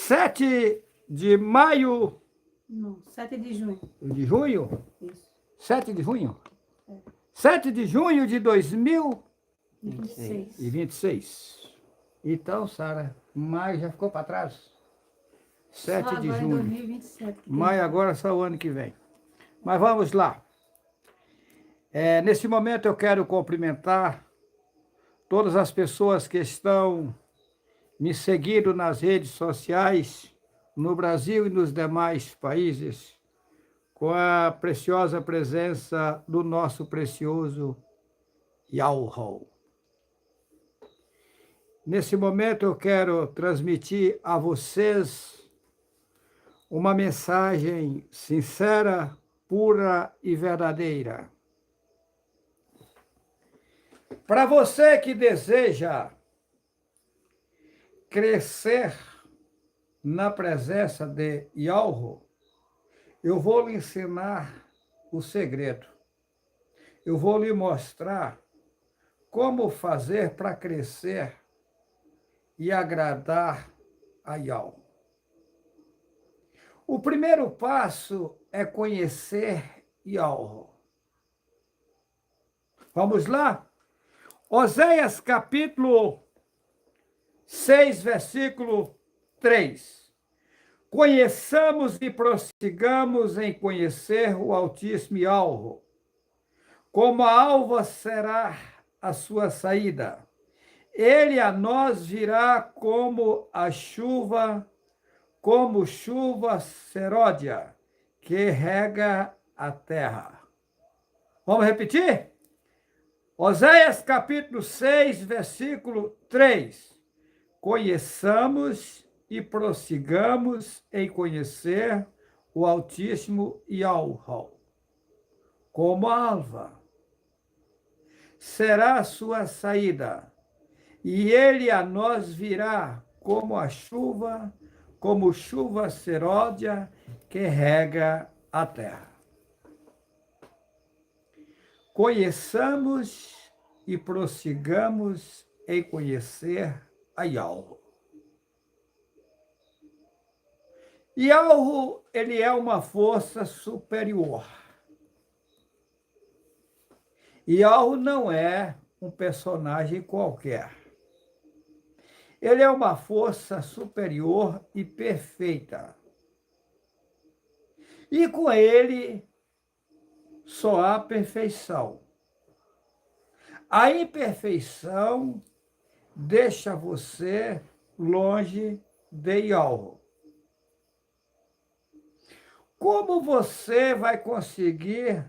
7 de maio Não, 7 de junho. de junho? Isso. 7 de junho? É. 7 de junho de 26. 2026. Então, Sara, maio já ficou para trás? 7 Só de agora em junho. 2027. Maio agora só o ano que vem. Mas vamos lá. Nesse momento eu quero cumprimentar todas as pessoas que estão me seguindo nas redes sociais, no Brasil e nos demais países, com a preciosa presença do nosso precioso Yahoo. Nesse momento eu quero transmitir a vocês uma mensagem sincera, pura e verdadeira. Para você que deseja crescer na presença de Yahoo, eu vou lhe ensinar o segredo. Eu vou lhe mostrar como fazer para crescer e agradar a Yahoo. O primeiro passo é conhecer Yahoo. Vamos lá? Oséias capítulo 6, versículo 3. Conheçamos e prossigamos em conhecer o Altíssimo Yahoo. Como a alva será a sua saída. Ele a nós virá como chuva seródia, que rega a terra. Vamos repetir? Oséias capítulo 6, versículo 3. Conheçamos e prossigamos em conhecer o Altíssimo Yahoo. Como a alva será a sua saída, e ele a nós virá como chuva seródia que rega a terra. Conheçamos e prossigamos em conhecer a Yahoo. Yahoo, ele é uma força superior. Yahoo não é um personagem qualquer. Ele é uma força superior e perfeita. E com ele só há perfeição. A imperfeição deixa você longe de Yahoo. Como você vai conseguir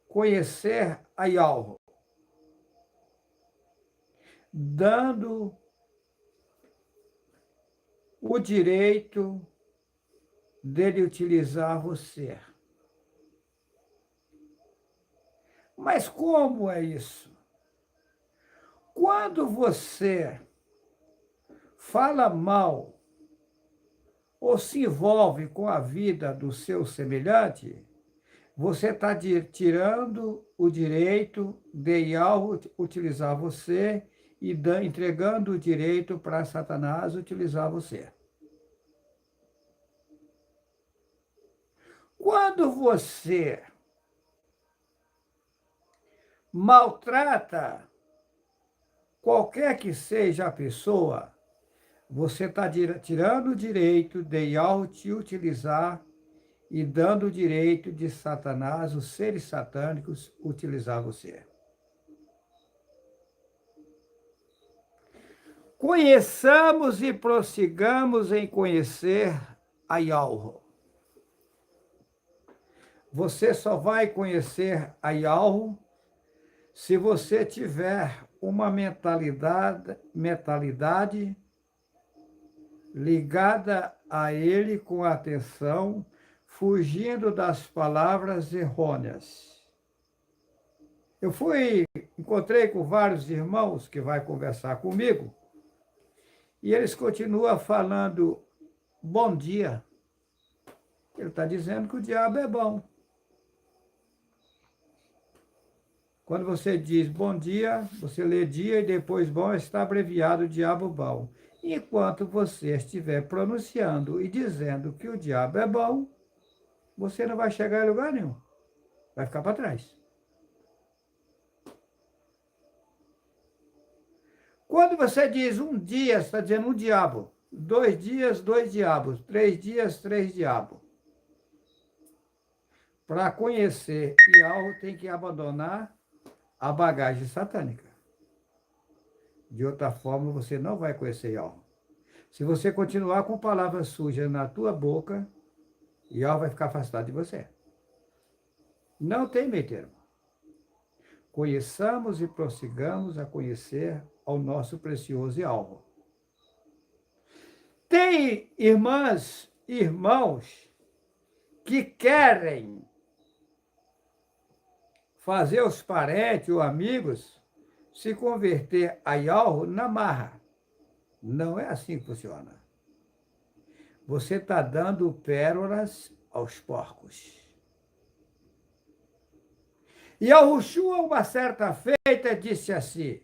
conhecer a Yahoo? Dando o direito dele utilizar você. Mas como é isso? Quando você fala mal ou se envolve com a vida do seu semelhante, você está tirando o direito de Yahoo utilizar você e entregando o direito para Satanás utilizar você. Quando você maltrata qualquer que seja a pessoa, você está tirando o direito de Yahoo te utilizar e dando o direito de Satanás, os seres satânicos, utilizar você. Conheçamos e prossigamos em conhecer a Yahoo. Você só vai conhecer a Yahoo se você tiver uma mentalidade ligada a ele com atenção, fugindo das palavras errôneas. Eu encontrei com vários irmãos que vai conversar comigo, e eles continuam falando bom dia. Ele está dizendo que o diabo é bom. Quando você diz bom dia, você lê dia e depois bom, está abreviado diabo bom. Enquanto você estiver pronunciando e dizendo que o diabo é bom, você não vai chegar em lugar nenhum. Vai ficar para trás. Quando você diz um dia, você está dizendo um diabo. 2 dias, 2 diabos. 3 dias, 3 diabos. Para conhecer Ialro, tem que abandonar a bagagem satânica. De outra forma, você não vai conhecer Ialro. Se você continuar com palavras sujas na tua boca, Ialro vai ficar afastado de você. Não tem meio termo. Conheçamos e prossigamos a conhecer ao nosso precioso Ialro. Tem irmãs, irmãos, que querem fazer os parentes ou amigos se converter a Ialro na marra. Não é assim que funciona. Você está dando pérolas aos porcos. E Yahushua, uma certa feita, disse assim: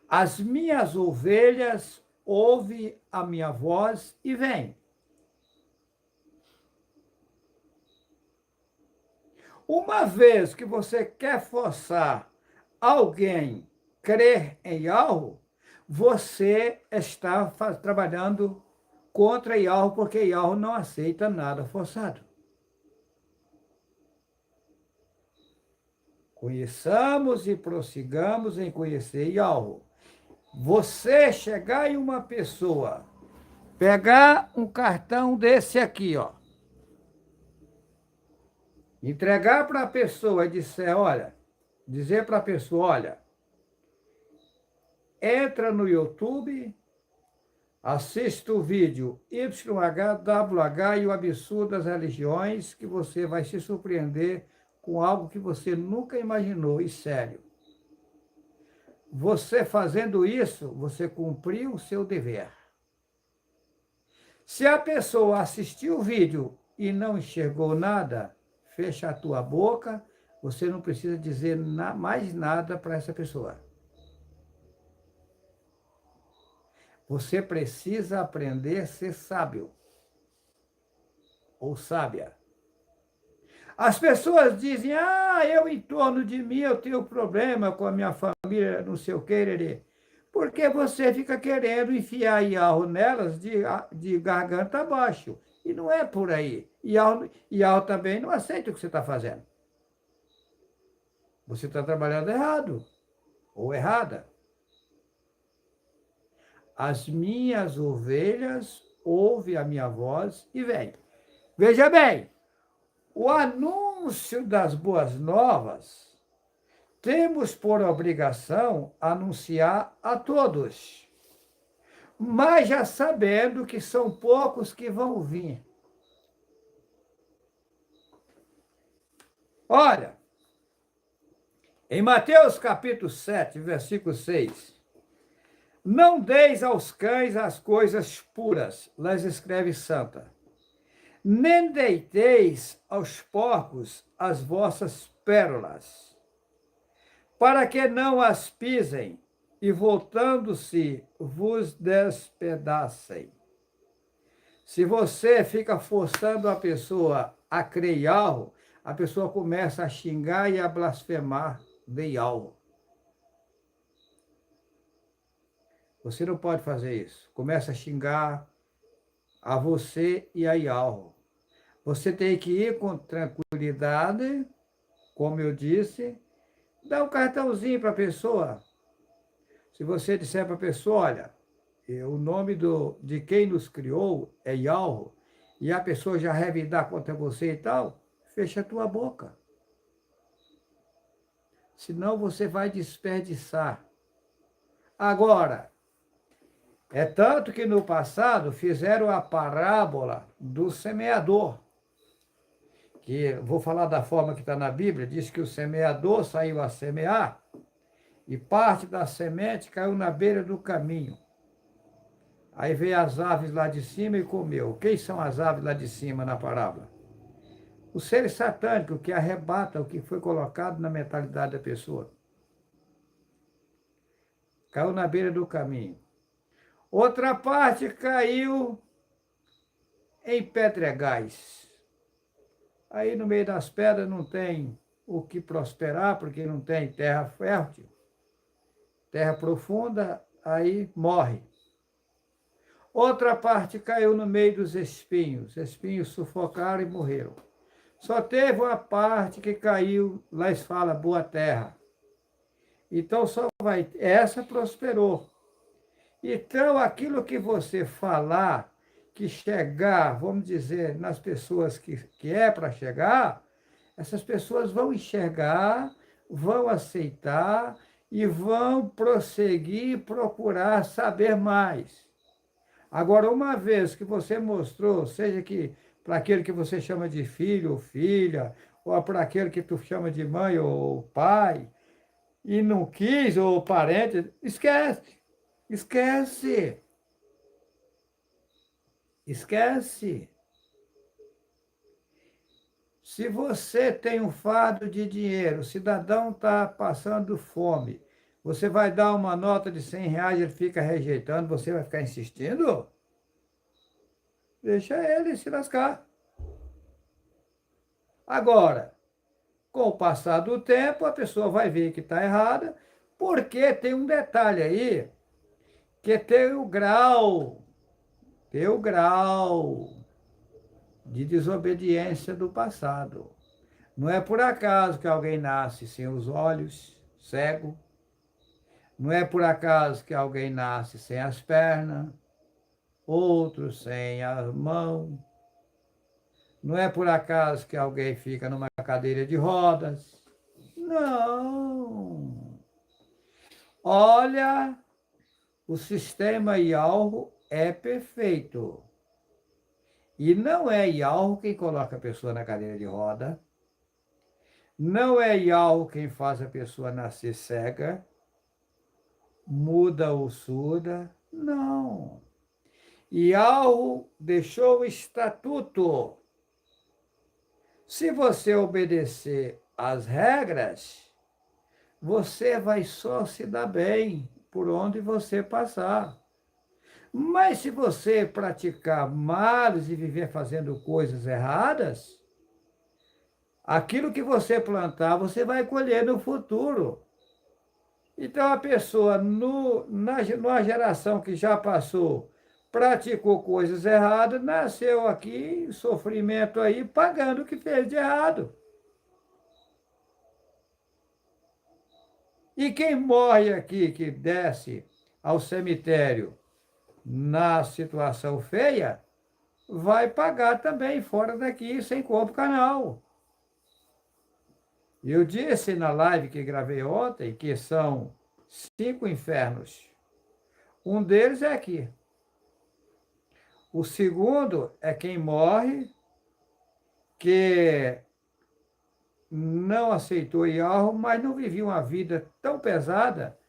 as minhas ovelhas ouvem a minha voz e vêm. Uma vez que você quer forçar alguém a crer em Yahweh, você está trabalhando contra Yahweh, porque Yahweh não aceita nada forçado. Conheçamos e prossigamos em conhecer Yahweh. Você chegar em uma pessoa, pegar um cartão desse aqui, ó, entregar para a pessoa e dizer para a pessoa, olha, entra no YouTube, assista o vídeo YHWH e o absurdo das religiões, que você vai se surpreender com algo que você nunca imaginou, e sério. Você fazendo isso, você cumpriu o seu dever. Se a pessoa assistiu o vídeo e não enxergou nada, fecha a tua boca, você não precisa dizer mais nada para essa pessoa. Você precisa aprender a ser sábio ou sábia. As pessoas dizem, eu em torno de mim eu tenho problema com a minha família, não sei o que, porque você fica querendo enfiar Yahweh nelas de garganta abaixo. E não é por aí. Yahweh também não aceita o que você está fazendo. Você está trabalhando errado ou errada. As minhas ovelhas ouvem a minha voz e vêm. Veja bem, o anúncio das boas novas, temos por obrigação anunciar a todos, mas já sabendo que são poucos que vão vir. Olha, em Mateus capítulo 7, versículo 6, não deis aos cães as coisas puras, las escreve santa, nem deiteis aos porcos as vossas pérolas, para que não as pisem e, voltando-se, vos despedacem. Se você fica forçando a pessoa a crer em algo, a pessoa começa a xingar e a blasfemar de algo. Você não pode fazer isso. Começa a xingar a você e a Yahweh. Você tem que ir com tranquilidade, como eu disse, dá um cartãozinho para a pessoa. Se você disser para a pessoa, olha, o nome de quem nos criou é Yahweh, e a pessoa já revidar contra você e tal, fecha a tua boca. Senão você vai desperdiçar. Agora, é tanto que no passado fizeram a parábola do semeador, que vou falar da forma que está na Bíblia, diz que o semeador saiu a semear e parte da semente caiu na beira do caminho. Aí veio as aves lá de cima e comeu. Quem são as aves lá de cima na parábola? Os seres satânicos que arrebatam o que foi colocado na mentalidade da pessoa. Caiu na beira do caminho. Outra parte caiu em pedregais. Aí no meio das pedras não tem o que prosperar, porque não tem terra fértil, terra profunda, aí morre. Outra parte caiu no meio dos espinhos. Os espinhos sufocaram e morreram. Só teve uma parte que caiu, lá eles falam, boa terra. Então só vai. Essa prosperou. Então aquilo que você falar, que chegar, vamos dizer, nas pessoas que é para chegar, essas pessoas vão enxergar, vão aceitar e vão prosseguir e procurar saber mais. Agora, uma vez que você mostrou, seja que para aquele que você chama de filho ou filha, ou para aquele que tu chama de mãe ou pai, e não quis, ou parente, esquece, esquece, esquece. Se você tem um fardo de dinheiro, o cidadão está passando fome, você vai dar uma nota de R$ 100, ele fica rejeitando, você vai ficar insistindo? Deixa ele se lascar. Agora, com o passar do tempo, a pessoa vai ver que está errada, porque tem um detalhe aí, que tem o grau de desobediência do passado. Não é por acaso que alguém nasce sem os olhos, cego. Não é por acaso que alguém nasce sem as pernas, outros sem as mãos. Não é por acaso que alguém fica numa cadeira de rodas. Não. Olha, o sistema IALRO é perfeito. E não é IALRO quem coloca a pessoa na cadeira de roda. Não é IALRO quem faz a pessoa nascer cega, muda ou surda. Não. IALRO deixou o estatuto. Se você obedecer às regras, você vai só se dar bem por onde você passar. Mas se você praticar males e viver fazendo coisas erradas, aquilo que você plantar, você vai colher no futuro. Então, a pessoa, numa geração que já passou, praticou coisas erradas, nasceu aqui em sofrimento aí, pagando o que fez de errado. E quem morre aqui, que desce ao cemitério na situação feia, vai pagar também fora daqui, sem corpo canal. Eu disse na live que gravei ontem que são 5 infernos. Um deles é aqui. O segundo é quem morre, que não aceitou Yahweh, mas não vivia uma vida tão pesada,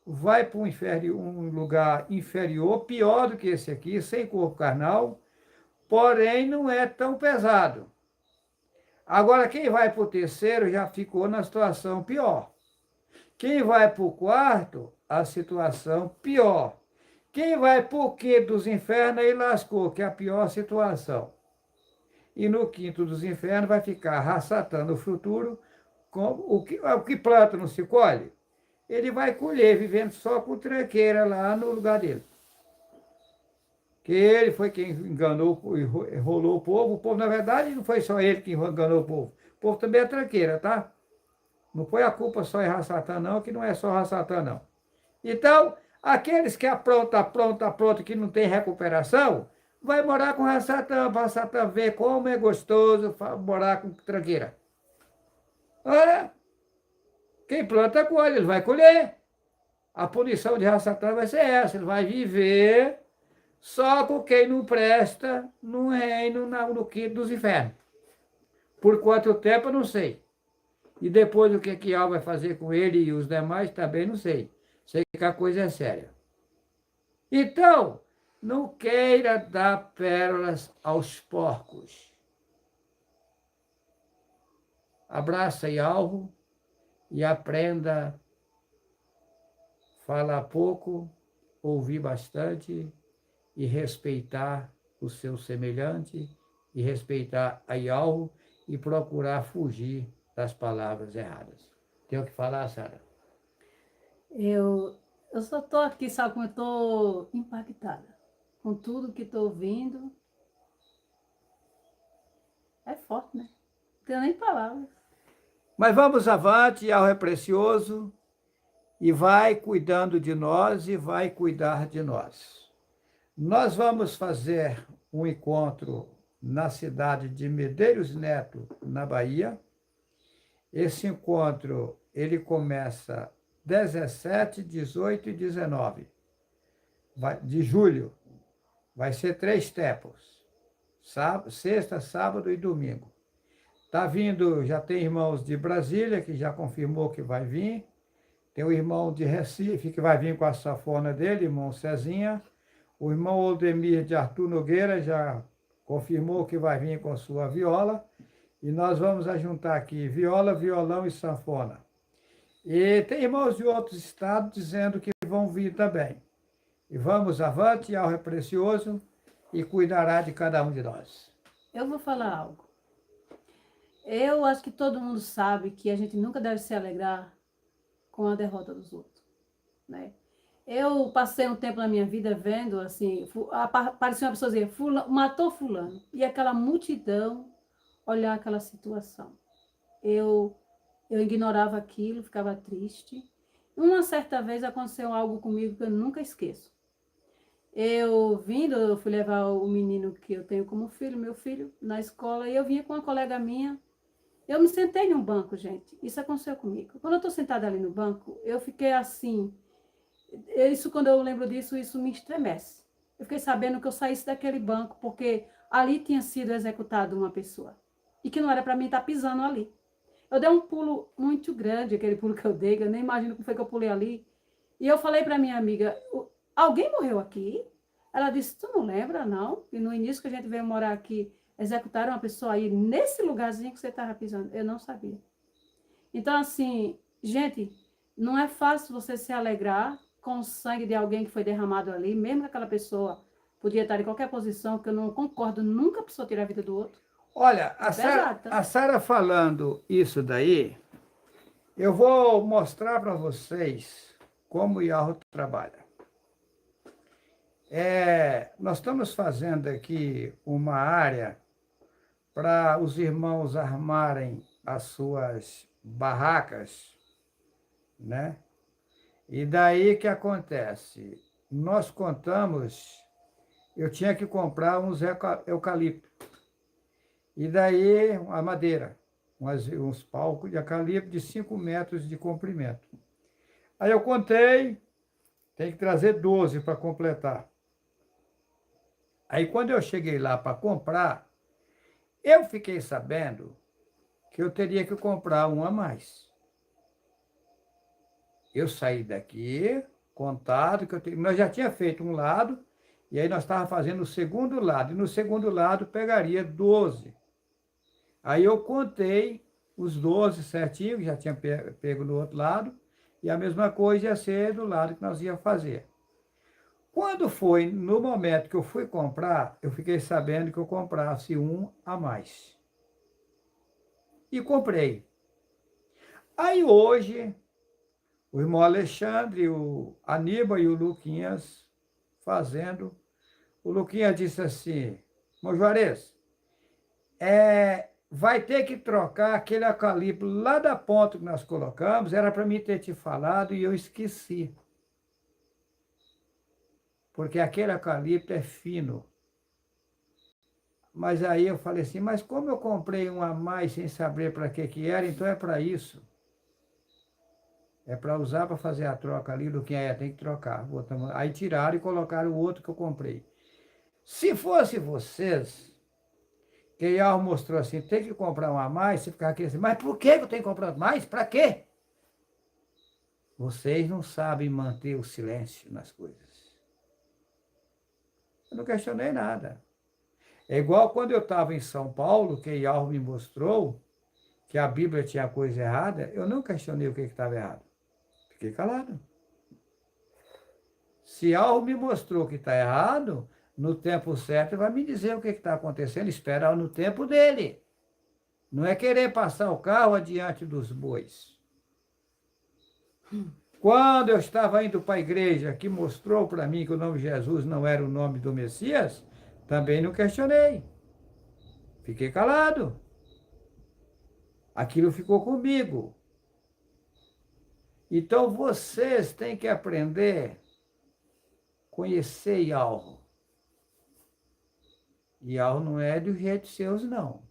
vai para um lugar inferior, pior do que esse aqui, sem corpo carnal, porém não é tão pesado. Agora, quem vai para o terceiro já ficou na situação pior. Quem vai para o quarto, a situação pior. Quem vai para o quinto dos infernos, aí lascou, que é a pior situação. E no quinto dos infernos vai ficar raçatando o futuro, com o que planta não se colhe, ele vai colher, vivendo só com tranqueira lá no lugar dele. Que ele foi quem enganou e enrolou o povo, na verdade, não foi só ele que enganou o povo também é tranqueira, tá? Não põe a culpa só em Rassatã, não, que não é só Rassatã, não. Então, aqueles que apronta, que não tem recuperação, vai morar com Rassatã, para Rassatã ver como é gostoso morar com tranqueira. Olha, quem planta colhe, ele vai colher. A punição de Rassatã vai ser essa, ele vai viver só com quem não presta no reino, no quinto dos infernos. Por quanto tempo, eu não sei. E depois o que Al vai fazer com ele e os demais, também não sei. Sei que a coisa é séria. Então, não queira dar pérolas aos porcos. Abraça Yalro e aprenda a falar pouco ouvir bastante e respeitar o seu semelhante e respeitar a Yahweh e procurar fugir das palavras erradas. Tem o que falar, Sara? Eu só estou aqui, sabe como eu estou impactada com tudo que estou ouvindo. É forte, né? Não tenho nem palavras. Mas vamos avante, Yahweh é precioso e vai cuidando de nós e vai cuidar de nós. Nós vamos fazer um encontro na cidade de Medeiros Neto, na Bahia. Esse encontro, ele começa 17, 18 e 19 de julho. Vai ser 3 tempos, sexta, sábado e domingo. Tá vindo, já tem irmãos de Brasília, que já confirmou que vai vir. Tem o irmão de Recife, que vai vir com a sanfona dele, irmão Cezinha. O irmão Oldemir de Arthur Nogueira já confirmou que vai vir com sua viola. E nós vamos ajuntar aqui viola, violão e sanfona. E tem irmãos de outros estados dizendo que vão vir também. E vamos avante, Yahweh é precioso e cuidará de cada um de nós. Eu vou falar algo. Eu acho que todo mundo sabe que a gente nunca deve se alegrar com a derrota dos outros, né? Eu passei um tempo na minha vida vendo, assim, aparecia uma pessoa dizendo, matou fulano, e aquela multidão olhar aquela situação. Eu ignorava aquilo, ficava triste. Uma certa vez aconteceu algo comigo que eu nunca esqueço. Eu fui levar o menino que eu tenho como filho, meu filho, na escola, e eu vinha com uma colega minha. Eu me sentei num banco, gente. Isso aconteceu comigo. Quando eu estou sentada ali no banco, eu fiquei assim. Quando eu lembro disso, isso me estremece. Eu fiquei sabendo que eu saísse daquele banco, porque ali tinha sido executada uma pessoa. E que não era para mim estar pisando ali. Eu dei um pulo muito grande, aquele pulo que eu dei, que eu nem imagino como foi que eu pulei ali. E eu falei para minha amiga, alguém morreu aqui? Ela disse, tu não lembra, não? E no início que a gente veio morar aqui, executaram uma pessoa aí, nesse lugarzinho que você estava pisando. Eu não sabia. Então, assim, gente, não é fácil você se alegrar com o sangue de alguém que foi derramado ali, mesmo que aquela pessoa podia estar em qualquer posição, que eu não concordo, nunca a pessoa tirar a vida do outro. Olha, É pesado, tá? a Sara falando isso daí, eu vou mostrar para vocês como o Yahweh trabalha. Nós estamos fazendo aqui uma área para os irmãos armarem as suas barracas, né? E daí que acontece? Nós contamos, eu tinha que comprar uns eucalipto. E daí a madeira, uns palcos de eucalipto de 5 metros de comprimento. Aí eu contei, tem que trazer 12 para completar. Aí quando eu cheguei lá para comprar, eu fiquei sabendo que eu teria que comprar um a mais. Eu saí daqui, contado, nós já tinha feito um lado, e aí nós estávamos fazendo o segundo lado, e no segundo lado pegaria 12. Aí eu contei os 12 certinho, que já tinha pego no outro lado, e a mesma coisa ia ser do lado que nós ia fazer. Quando foi no momento que eu fui comprar, eu fiquei sabendo que eu comprasse um a mais. E comprei. Aí hoje, o irmão Alexandre, o Aníbal e o Luquinhas fazendo. O Luquinhas disse assim, irmão Juarez, vai ter que trocar aquele eucalipto lá da ponta que nós colocamos, era para mim ter te falado e eu esqueci. Porque aquele eucalipto é fino. Mas aí eu falei assim, mas como eu comprei um a mais sem saber para que era, então é para isso. É para usar para fazer a troca ali do que tem que trocar. Aí tiraram e colocaram o outro que eu comprei. Se fosse vocês, que Yahweh mostrou assim, tem que comprar um a mais, você ficar aqui assim, mas por que eu tenho que comprar mais? Para quê? Vocês não sabem manter o silêncio nas coisas. Eu não questionei nada. É igual quando eu estava em São Paulo, que Yahweh me mostrou que a Bíblia tinha coisa errada, eu não questionei o que estava errado. Fiquei calado. Se algo me mostrou que está errado, no tempo certo vai me dizer o que está acontecendo, esperar no tempo dele. Não é querer passar o carro adiante dos bois. Quando eu estava indo para a igreja, que mostrou para mim que o nome Jesus não era o nome do Messias, também não questionei. Fiquei calado. Aquilo ficou comigo. Então vocês têm que aprender a conhecer Yahweh. Yahweh não é do jeito seus, não.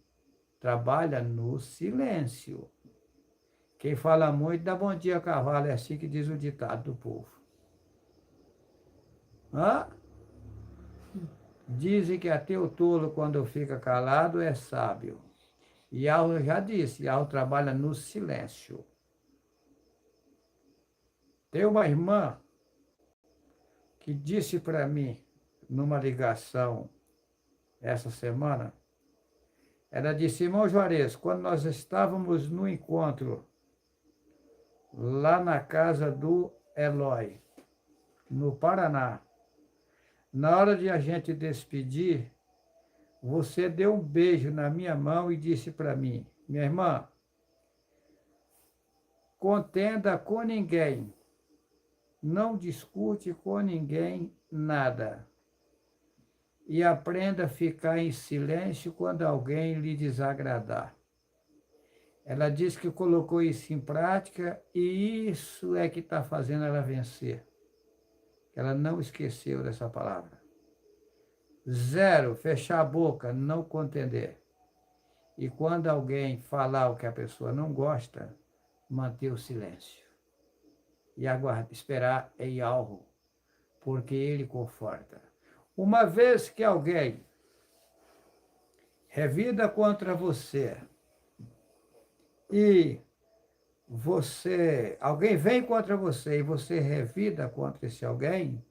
Trabalha no silêncio. Quem fala muito dá bom dia a cavalo, é assim que diz o ditado do povo. Hã? Dizem que até o tolo, quando fica calado, é sábio. E Yahweh já disse, Yahweh trabalha no silêncio. Tem uma irmã que disse para mim, numa ligação essa semana, ela disse, irmão Juarez, quando nós estávamos no encontro lá na casa do Eloy, no Paraná, na hora de a gente despedir, você deu um beijo na minha mão e disse para mim, minha irmã, contenda com ninguém, não discute com ninguém nada. E aprenda a ficar em silêncio quando alguém lhe desagradar. Ela disse que colocou isso em prática e isso é que está fazendo ela vencer. Ela não esqueceu dessa palavra. 0, fechar a boca, não contender. E quando alguém falar o que a pessoa não gosta, manter o silêncio. E aguardar, esperar em algo, porque ele conforta. Uma vez que alguém revida contra você e alguém vem contra você e você revida contra esse alguém,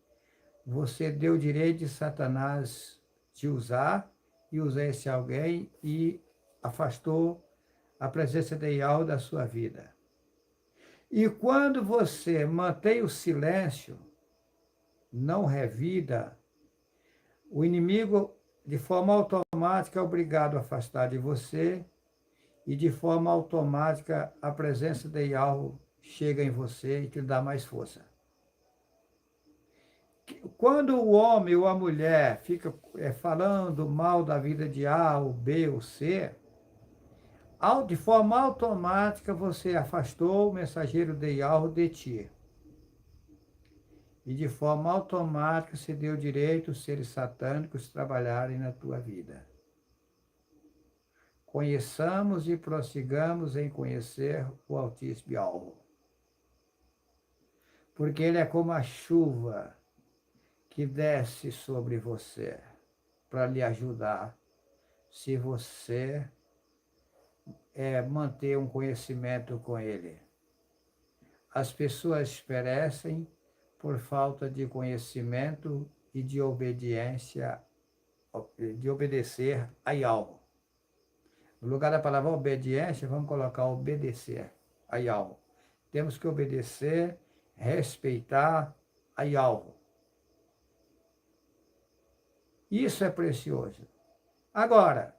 você deu o direito de Satanás te usar e usar esse alguém e afastou a presença de Yahweh da sua vida. E quando você mantém o silêncio, não revida, o inimigo, de forma automática, é obrigado a afastar de você e, de forma automática, a presença de Yahweh chega em você e te dá mais força. Quando o homem ou a mulher fica falando mal da vida de A, ou B ou C, de forma automática você afastou o mensageiro de Yahweh de ti. E de forma automática se deu direito os seres satânicos trabalharem na tua vida. Conheçamos e prossigamos em conhecer o Altíssimo Yahweh. Porque ele é como a chuva que desce sobre você para lhe ajudar, se você manter um conhecimento com ele. As pessoas perecem por falta de conhecimento e de obediência, de obedecer a Yahweh. No lugar da palavra obediência, vamos colocar obedecer a Yahweh. Temos que obedecer, respeitar a Yahweh. Isso é precioso. Agora,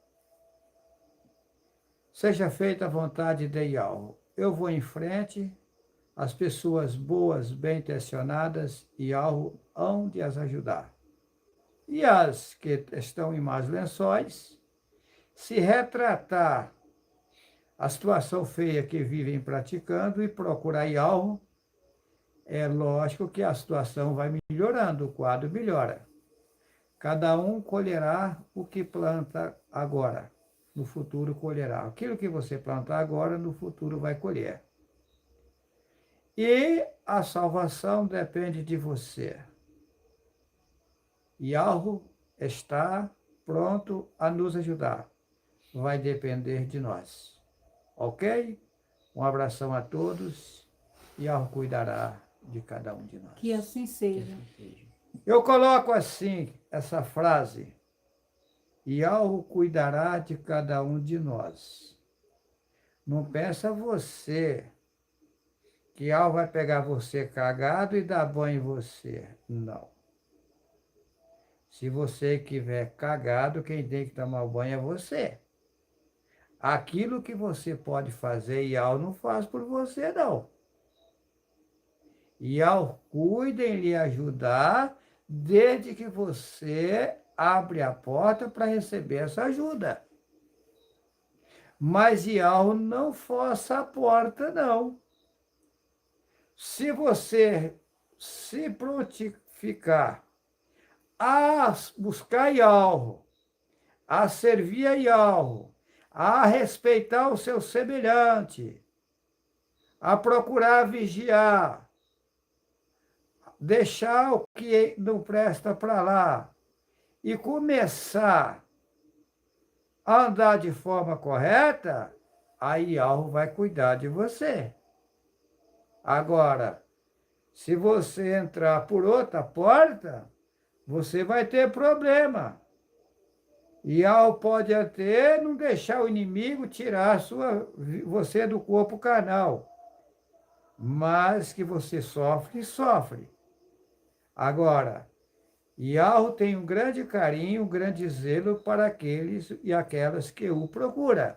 seja feita a vontade de Yahweh. Eu vou em frente, as pessoas boas, bem intencionadas, Yahweh hão de as ajudar. E as que estão em más lençóis, se retratar a situação feia que vivem praticando e procurar Yahweh, é lógico que a situação vai melhorando, o quadro melhora. Cada um colherá o que planta agora, no futuro colherá. Aquilo que você plantar agora, no futuro vai colher. E a salvação depende de você. Yahweh está pronto a nos ajudar. Vai depender de nós. Ok? Um abração a todos. Yahweh cuidará de cada um de nós. Que assim seja. Eu coloco assim essa frase. Yahweh cuidará de cada um de nós. Não pensa você que Al vai pegar você cagado e dar banho em você. Não. Se você estiver cagado, quem tem que tomar o banho é você. Aquilo que você pode fazer, Ial não faz por você, não. Ial cuida em lhe ajudar, desde que você abre a porta para receber essa ajuda. Mas Ial não força a porta, não. Se você se prontificar a buscar Ial, a servir a Ial, a respeitar o seu semelhante, a procurar vigiar, deixar o que não presta para lá e começar a andar de forma correta, aí algo vai cuidar de você. Agora, se você entrar por outra porta, você vai ter problema. E algo pode até não deixar o inimigo tirar você do corpo carnal, mas que você sofre, sofre. Agora, Yahweh tem um grande carinho, um grande zelo para aqueles e aquelas que o procuram.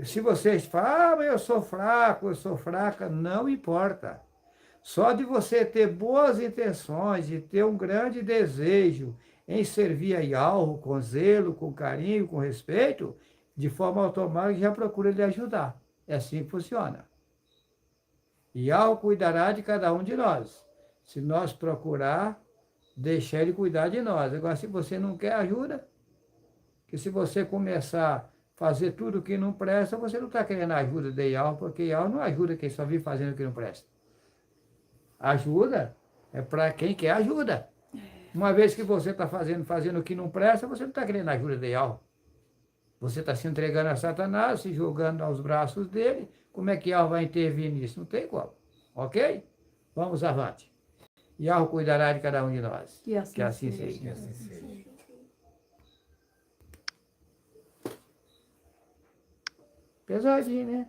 Se vocês falam, mas eu sou fraca, não importa. Só de você ter boas intenções e ter um grande desejo em servir a Yahweh com zelo, com carinho, com respeito, de forma automática já procura lhe ajudar. É assim que funciona. Yahweh cuidará de cada um de nós. Se nós procurar, deixar ele cuidar de nós. Agora, se você não quer ajuda, que se você começar a fazer tudo que não presta, você não está querendo ajuda de Yahweh, porque Yahweh não ajuda quem só vive fazendo o que não presta. Ajuda é para quem quer ajuda. Uma vez que você está fazendo o que não presta, você não está querendo ajuda de Yahweh. Você está se entregando a Satanás, se jogando aos braços dele. Como é que Yahweh vai intervir nisso? Não tem como. Ok? Vamos avante. Yahweh cuidará de cada um de nós. Que assim seja. Que assim seja. Pesadinho, né?